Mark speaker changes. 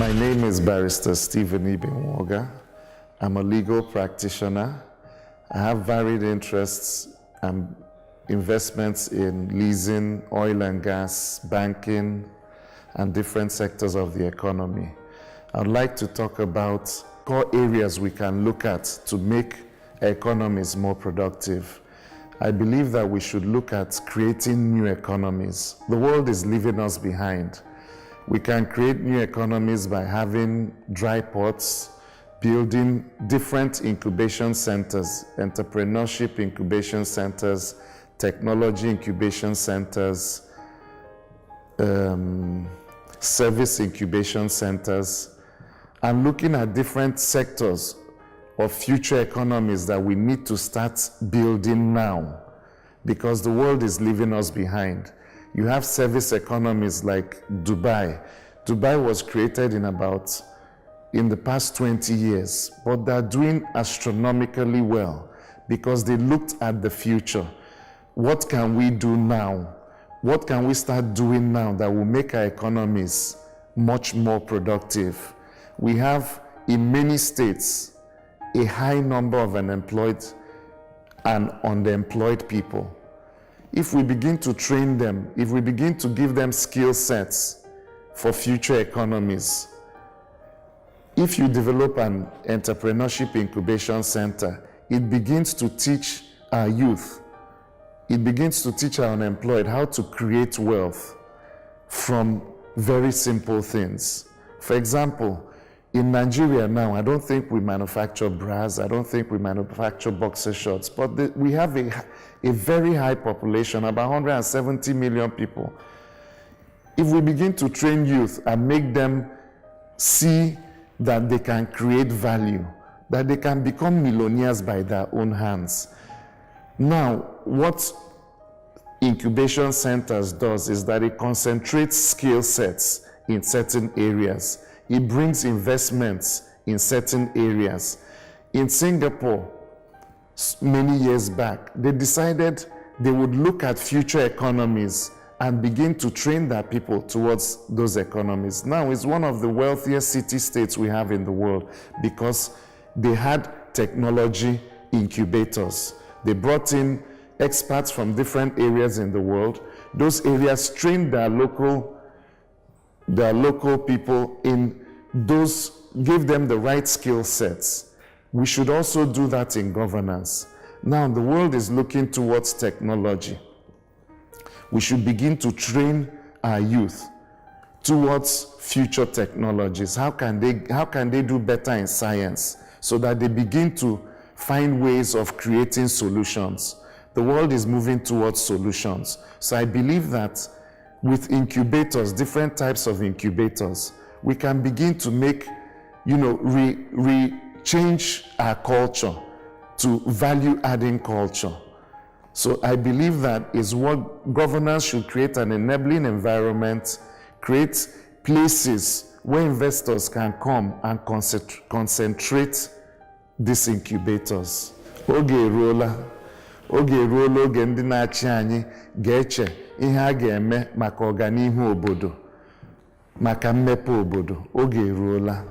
Speaker 1: My name is Barrister Stephen Nwoga. I'm a legal practitioner. I have varied interests and investments in leasing, oil and gas, banking, and different sectors of the economy. I'd like to talk about core areas we can look at to make economies more productive. I believe that we should look at creating new economies. The world is leaving us behind. We can create new economies by having dry ports, building different incubation centers, entrepreneurship incubation centers, technology incubation centers, service incubation centers, and looking at different sectors of future economies that we need to start building now, because the world is leaving us behind. You have service economies like Dubai. Dubai was created in the past 20 years, but they're doing astronomically well because they looked at the future. What can we do now? What can we start doing now that will make our economies much more productive? We have, in many states, a high number of unemployed and underemployed people. If we begin to train them, if we begin to give them skill sets for future economies, if you develop an entrepreneurship incubation center, it begins to teach our youth, it begins to teach our unemployed how to create wealth from very simple things. For example, in Nigeria now, I don't think we manufacture bras, I don't think we manufacture boxer shorts, but we have a very high population, about 170 million people. If we begin to train youth and make them see that they can create value, that they can become millionaires by their own hands. Now, what incubation centers does is that it concentrates skill sets in certain areas. It brings investments in certain areas. In Singapore, many years back, they decided they would look at future economies and begin to train their people towards those economies. Now, it's one of the wealthiest city-states we have in the world because they had technology incubators. They brought in experts from different areas in the world. Those areas trained their local people in those, give them the right skill sets. We should also do that in governance. Now, the world is looking towards technology. We should begin to train our youth towards future technologies. How can they do better in science so that they begin to find ways of creating solutions? The world is moving towards solutions. So I believe that with incubators, different types of incubators, we can begin to make, change our culture to value-adding culture. So I believe that is what governance should create, an enabling environment, create places where investors can come and concentrate these incubators. Oge eruola oge ndị na-achị anyị ga-eche ihe a ga-eme maka ọganihu obodo, maka mmepe obodo. Oge eruola.